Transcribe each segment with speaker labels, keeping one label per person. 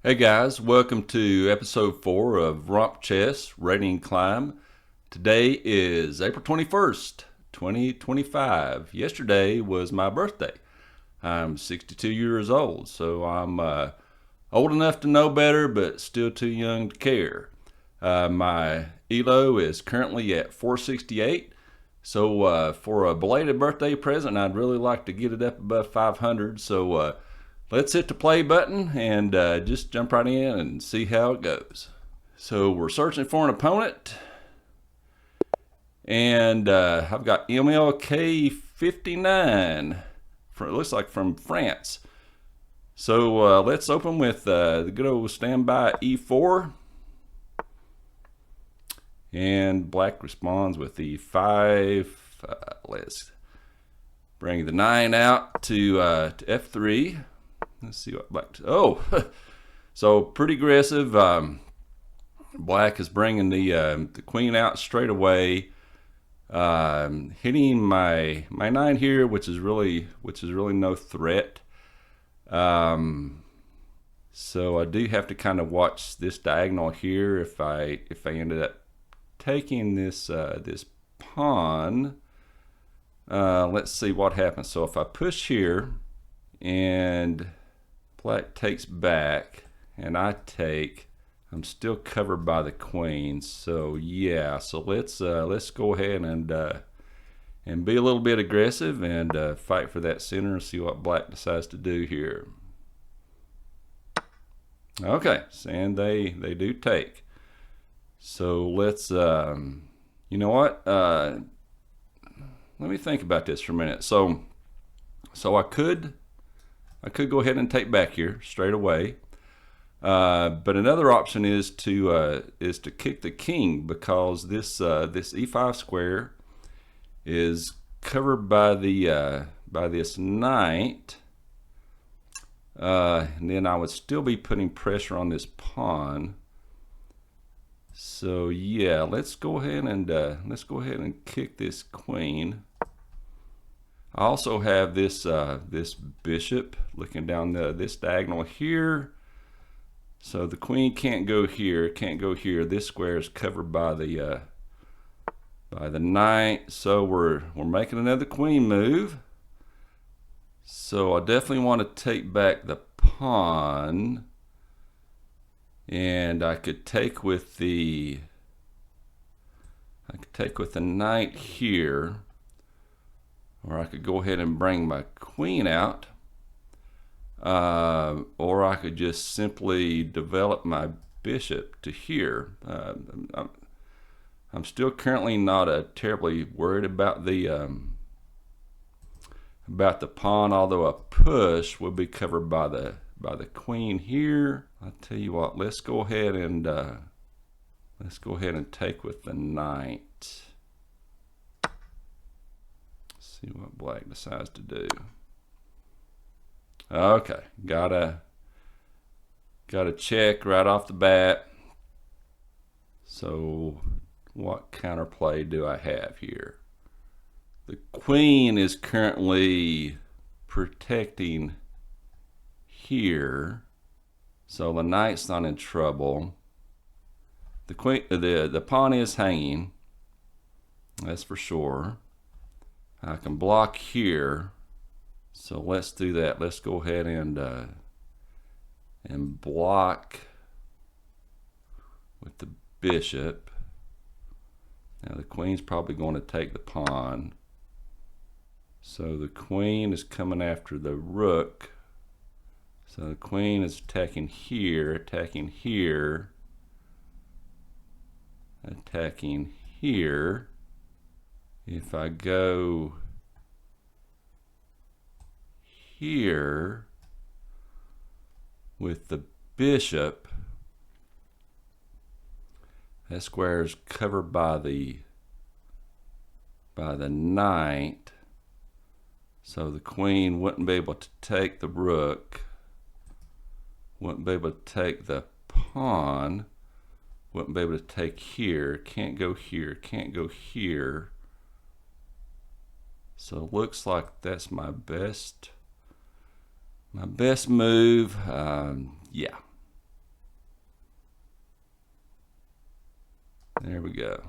Speaker 1: Hey guys, welcome to episode 4 of Romp Chess Rating and Climb. Today is April 21st, 2025. Yesterday was my birthday. I'm 62 years old, so I'm old enough to know better, but still too young to care. My ELO is currently at 468, so for a belated birthday present, I'd really like to get it up above 500, so let's hit the play button and just jump right in and see how it goes. So we're searching for an opponent, and I've got MLK59. It looks like from France. So let's open with the good old standby E4. And black responds with E5. Let's bring the 9 out to F3. Let's see what black. Oh, so pretty aggressive. Black is bringing the queen out straight away, hitting my 9 here, which is really no threat. So I do have to kind of watch this diagonal here. If I ended up taking this this pawn, let's see what happens. So if I push here and black takes back and I take, I'm still covered by the queen. So yeah, so let's go ahead and be a little bit aggressive and fight for that center and see what black decides to do here. Okay, and they do take. So let's you know what, let me think about this for a minute. So I could go ahead and take back here straight away, but another option is to kick the king, because this e5 square is covered by the by this knight, and then I would still be putting pressure on this pawn. So yeah, let's go ahead and kick this queen. I also have this this bishop looking down this diagonal here. So the queen can't go here, can't go here. This square is covered by the knight. So we're making another queen move. So I definitely want to take back the pawn, and I could take with the knight here. Or I could go ahead and bring my queen out, or I could just simply develop my bishop to here. I'm still currently not terribly worried about the pawn, although a push will be covered by the queen here. I'll tell you what, let's go ahead and take with the knight. See what black decides to do. Okay, got a check right off the bat. So what counterplay do I have here? The queen is currently protecting here, so the knight's not in trouble. The queen, the pawn is hanging, that's for sure. I can block here, so let's do that. Let's go ahead and block with the bishop. Now the queen's probably going to take the pawn, so the queen is coming after the rook. So the queen is attacking here, attacking here, attacking here. If I go here with the bishop, that square is covered by the knight, so the queen wouldn't be able to take the rook, wouldn't be able to take the pawn, wouldn't be able to take here, can't go here, can't go here. So it looks like that's my best move. Yeah. There we go.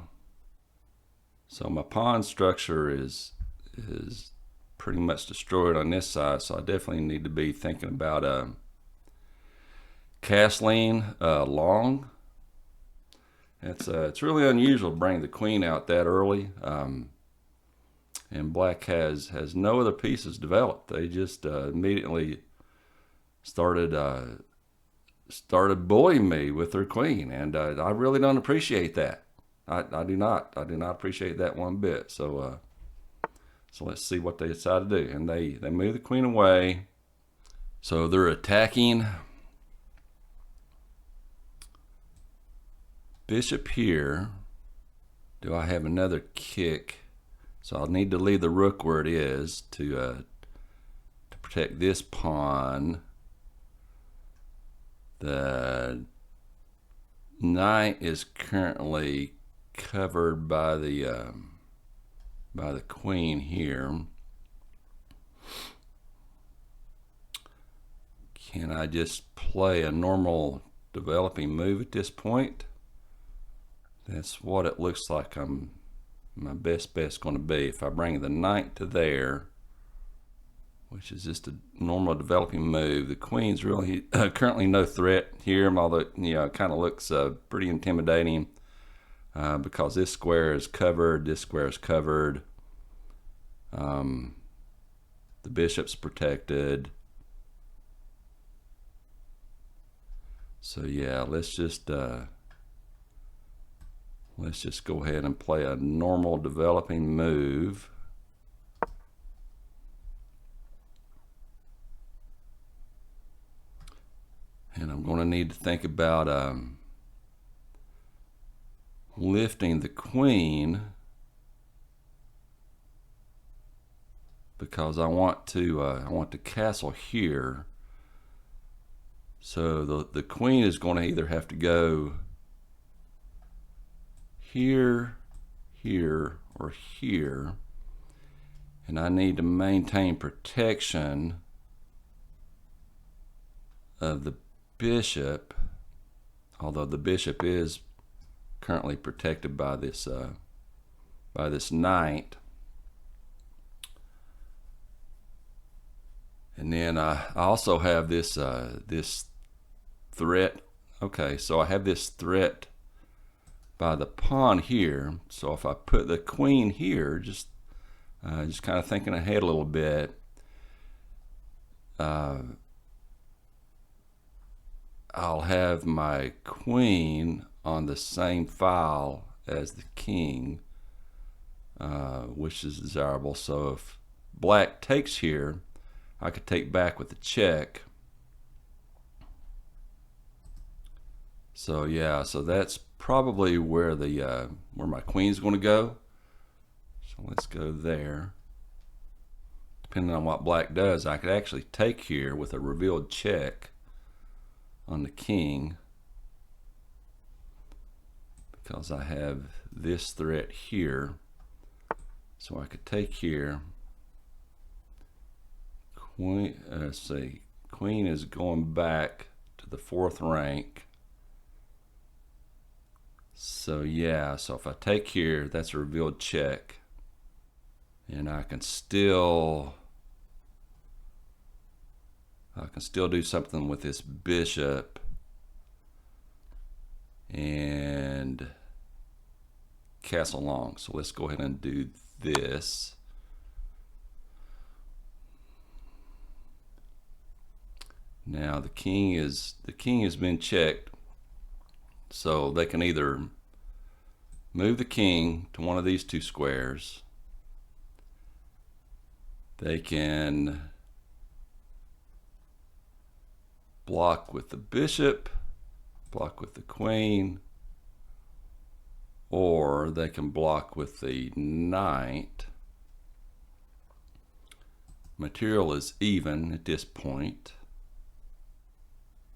Speaker 1: So my pawn structure is pretty much destroyed on this side, so I definitely need to be thinking about castling long. It's really unusual to bring the queen out that early, and black has no other pieces developed. They just immediately started bullying me with their queen, and I really don't appreciate that. I do not appreciate that one bit. So let's see what they decide to do. And they move the queen away. So they're attacking bishop here. Do I have another kick? So I'll need to leave the rook where it is to protect this pawn. The knight is currently covered by the queen here. Can I just play a normal developing move at this point? That's what it looks like my best bet's going to be. If I bring the knight to there, which is just a normal developing move, the queen's really currently no threat here, although it kind of looks pretty intimidating because this square is covered, this square is covered, the bishop's protected. So yeah, let's just go ahead and play a normal developing move. And I'm going to need to think about lifting the queen, because I want to castle here. So the queen is going to either have to go here, here, or here, and I need to maintain protection of the bishop, although the bishop is currently protected by this knight. And then I also have this threat. Okay, so I have this threat by the pawn here. So if I put the queen here, just kind of thinking ahead a little bit, I'll have my queen on the same file as the king, which is desirable. So if black takes here, I could take back with the check. So yeah, so that's probably where my queen's going to go. So let's go there. Depending on what black does, I could actually take here with a revealed check on the king, because I have this threat here. So I could take here. Queen, let's see, queen is going back to the 4th rank. So yeah, so if I take here, that's a revealed check, and I can still do something with this bishop and castle long. So let's go ahead and do this. Now the king has been checked, so they can either move the king to one of these two squares. They can block with the bishop, block with the queen, or they can block with the knight. Material is even at this point.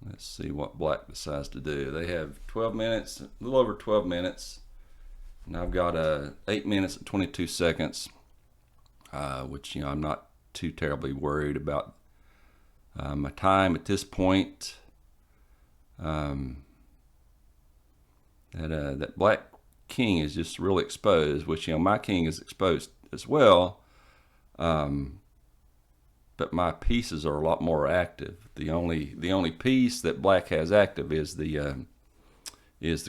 Speaker 1: Let's see what black decides to do. They have 12 minutes, a little over 12 minutes. And I've got 8 minutes and 22 seconds, which I'm not too terribly worried about my time at this point. That black king is just really exposed, which, you know, my king is exposed as well. But my pieces are a lot more active. The only piece that black has active is the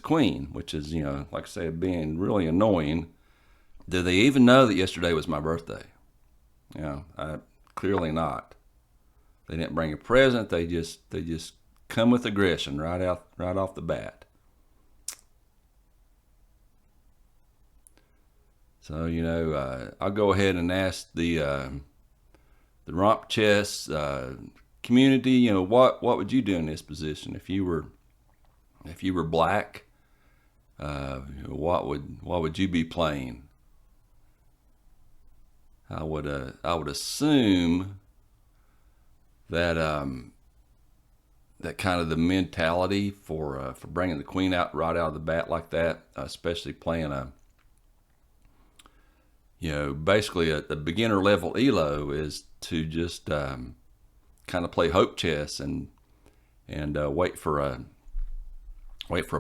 Speaker 1: queen, which is, you know, like I said, being really annoying. Do they even know that yesterday was my birthday? You know, clearly not. They didn't bring a present. They just come with aggression right off the bat. So, you know, I'll go ahead and ask the romp chess community. You know, what would you do in this position if you were black? What would you be playing? I would assume that that kind of the mentality for bringing the queen out right out of the bat like that, especially playing basically the beginner level ELO, is to just kind of play hope chess and wait for a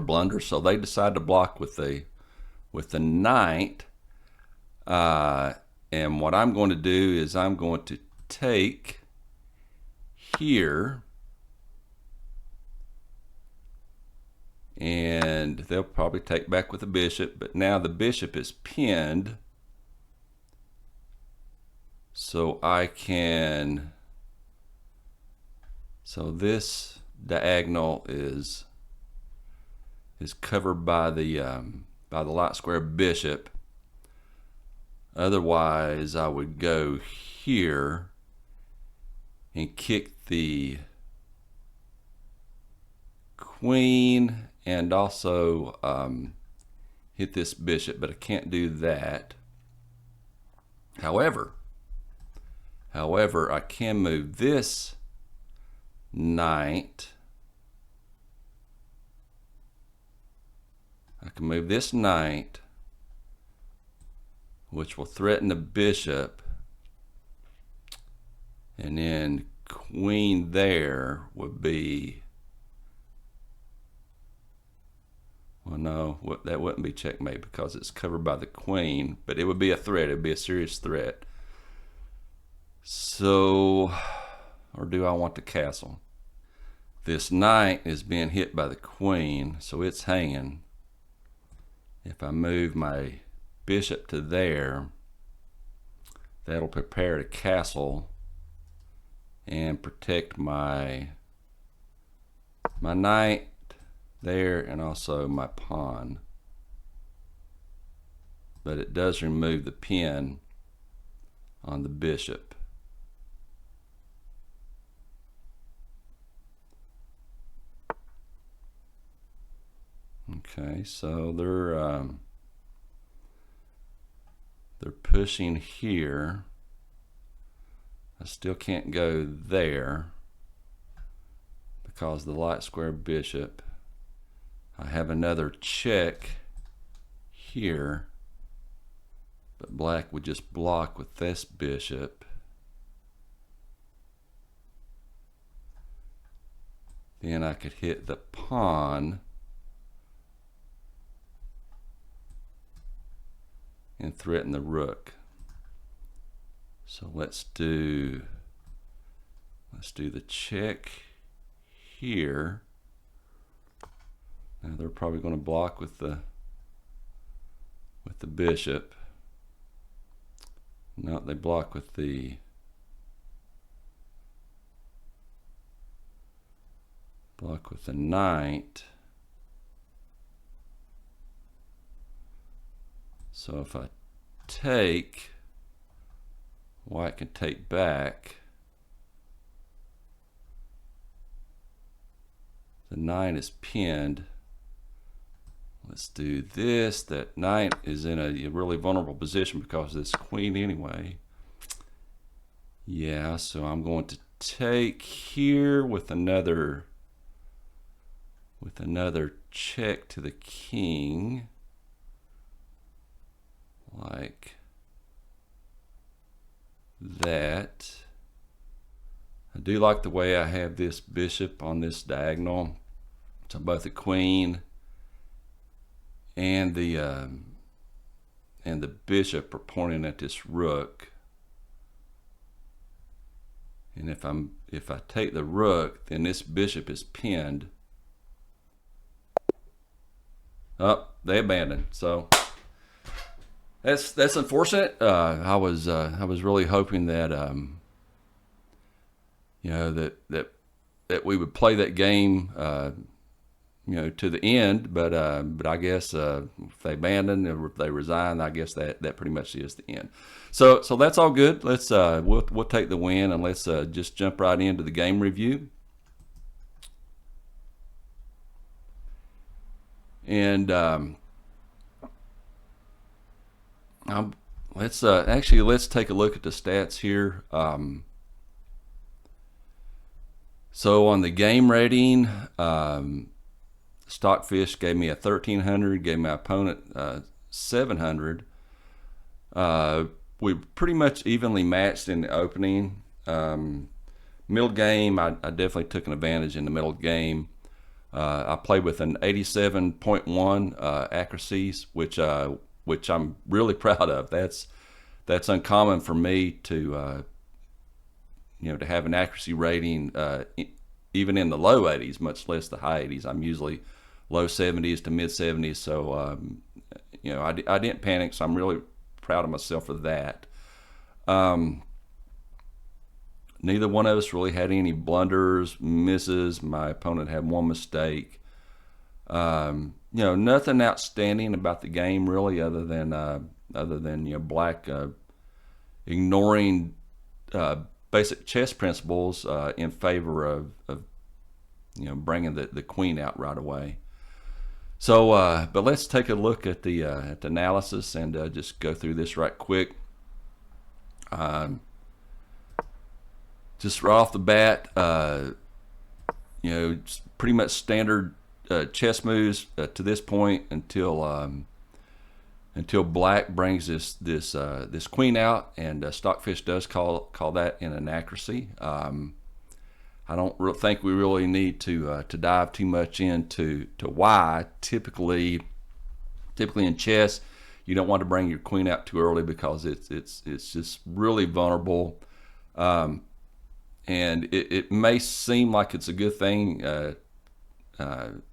Speaker 1: blunder. So they decide to block with the knight. And what I'm going to do is I'm going to take here, and they'll probably take back with the bishop, but now the bishop is pinned, so this diagonal is covered by the light square bishop. Otherwise, I would go here and kick the queen and also hit this bishop, but I can't do that. However, I can move this knight. I can move this knight, which will threaten the bishop, and then queen there would be, well, no, that wouldn't be checkmate because it's covered by the queen, but it would be a threat. It would be a serious threat. So, or do I want the castle? This knight is being hit by the queen, so it's hanging. If I move my bishop to there, that'll prepare the castle and protect my knight there and also my pawn. But it does remove the pin on the bishop. Okay, so they're pushing here. I still can't go there because the light square bishop. I have another check here, but black would just block with this bishop. Then I could hit the pawn and threaten the rook. So let's do the check here. Now they're probably going to block with the bishop. No, they block with the knight. So if I take, white can take back. The knight is pinned. Let's do this. That knight is in a really vulnerable position because of this queen anyway. Yeah, so I'm going to take here with another check to the king. Like that. I do like the way I have this bishop on this diagonal. So both the queen and the bishop are pointing at this rook. And if I take the rook, then this bishop is pinned. Oh, they abandoned. So that's unfortunate. I was really hoping that that we would play that game to the end, but I guess if they abandon or if they resign, I guess that pretty much is the end. So that's all good. Let's we'll take the win, and let's just jump right into the game review. And let's take a look at the stats here. So on the game rating, Stockfish gave me a 1300, gave my opponent 700. We pretty much evenly matched in the opening. Middle game, I definitely took an advantage in the middle game. I played with an 87.1 accuracies, which I'm really proud of. That's uncommon for me to to have an accuracy rating even in the low 80s, much less the high 80s. I'm usually low 70s to mid 70s. So I didn't panic. So I'm really proud of myself for that. Neither one of us really had any blunders, misses. My opponent had one mistake. Nothing outstanding about the game really, other than Black ignoring basic chess principles in favor of bringing the queen out right away. So, but let's take a look at the analysis and just go through this right quick. Just right off the bat, pretty much standard chess moves to this point until Black brings this queen out, and Stockfish does call that an inaccuracy. I don't think we really need to dive too much into why. Typically in chess, you don't want to bring your queen out too early because it's just really vulnerable. And it may seem like it's a good thing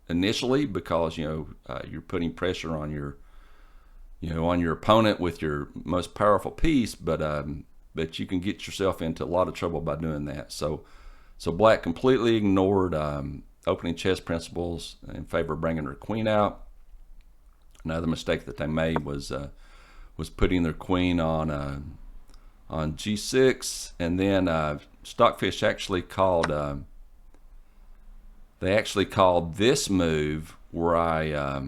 Speaker 1: initially because you're putting pressure on your opponent with your most powerful piece, but you can get yourself into a lot of trouble by doing that. So Black completely ignored opening chess principles in favor of bringing her queen out. Another mistake that they made was putting their queen on g6, and then Stockfish actually called this move where I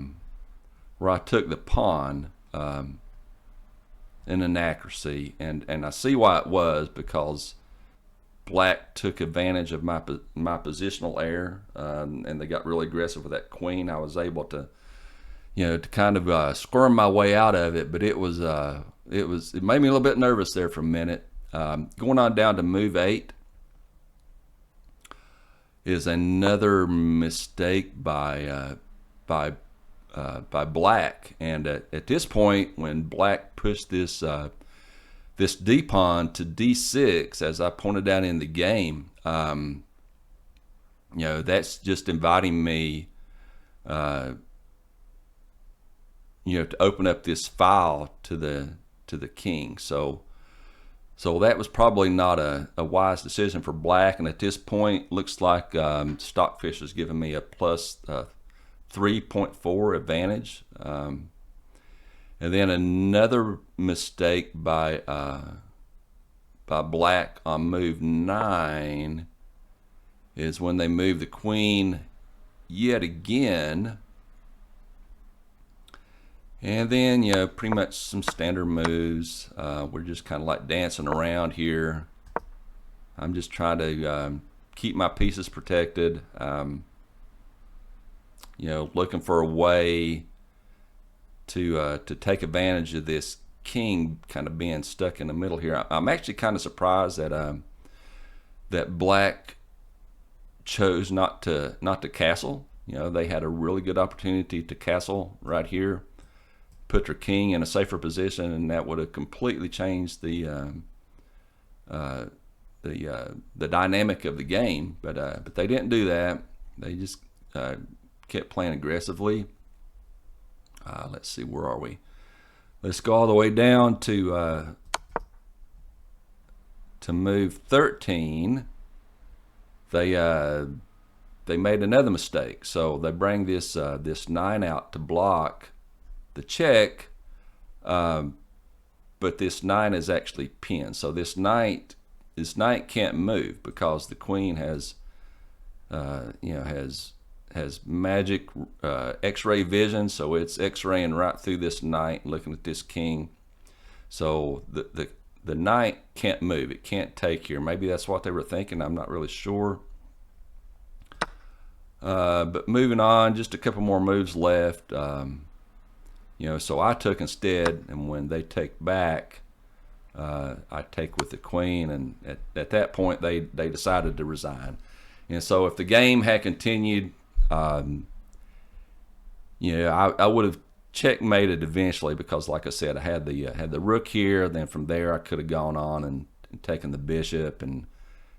Speaker 1: took the pawn an inaccuracy, and I see why it was, because Black took advantage of my positional error, and they got really aggressive with that queen. I was able to kind of squirm my way out of it, but it made me a little bit nervous there for a minute. Going on down to move 8 is another mistake by Black, and at this point, when Black pushed this d pawn to d6, as I pointed out in the game, that's just inviting me to open up this file to the king. So that was probably not a wise decision for Black, and at this point looks like Stockfish has given me a plus 3.4 advantage. And then another mistake by Black on move 9 is when they move the queen yet again. And then, pretty much some standard moves. We're just kind of like dancing around here. I'm just trying to keep my pieces protected. Looking for a way to take advantage of this king kind of being stuck in the middle here. I'm actually kind of surprised that Black chose not to castle. They had a really good opportunity to castle right here, put their king in a safer position, and that would have completely changed the dynamic of the game. But they didn't do that. They just kept playing aggressively. Let's see, where are we? Let's go all the way down to move 13. They made another mistake. So they bring this 9 out to block the check, but this 9 is actually pinned. So this knight can't move because the queen has magic X-ray vision. So it's X-raying right through this knight, looking at this king. So the knight can't move. It can't take here. Maybe that's what they were thinking. I'm not really sure. But moving on, just a couple more moves left. So I took instead, and when they take back, I take with the queen, and at that point they decided to resign. And so if the game had continued, I would have checkmated eventually, because like I said, I had the rook here. Then from there I could have gone on and taken the bishop, and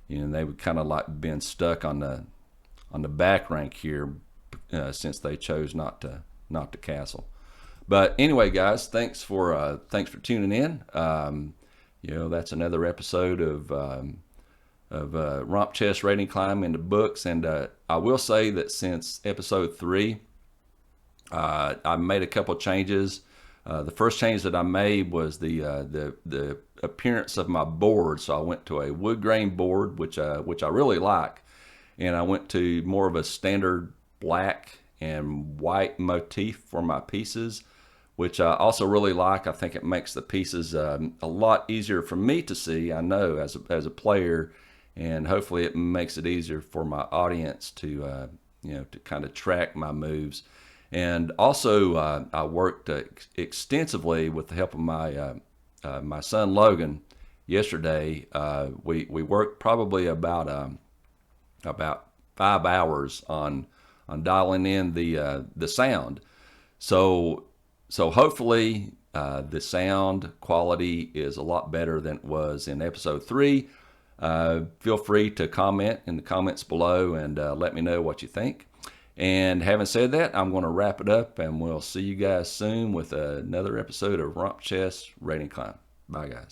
Speaker 1: they would kind of like been stuck on the back rank here, since they chose not to castle. But anyway, guys, thanks for tuning in. That's another episode of Romp Chess Rating Climb into books, and I will say that since episode 3, I made a couple changes. The first change that I made was the appearance of my board. So I went to a wood grain board, which I really like, and I went to more of a standard black and white motif for my pieces, which I also really like. I think it makes the pieces a lot easier for me to see, I know, as a player, and hopefully it makes it easier for my audience to kind of track my moves. And also, I worked extensively with the help of my son Logan. Yesterday, we worked probably about 5 hours on dialing in the sound. So hopefully the sound quality is a lot better than it was in episode 3. Feel free to comment in the comments below and let me know what you think. And having said that, I'm going to wrap it up, and we'll see you guys soon with another episode of Romp Chess Rating Climb. Bye, guys.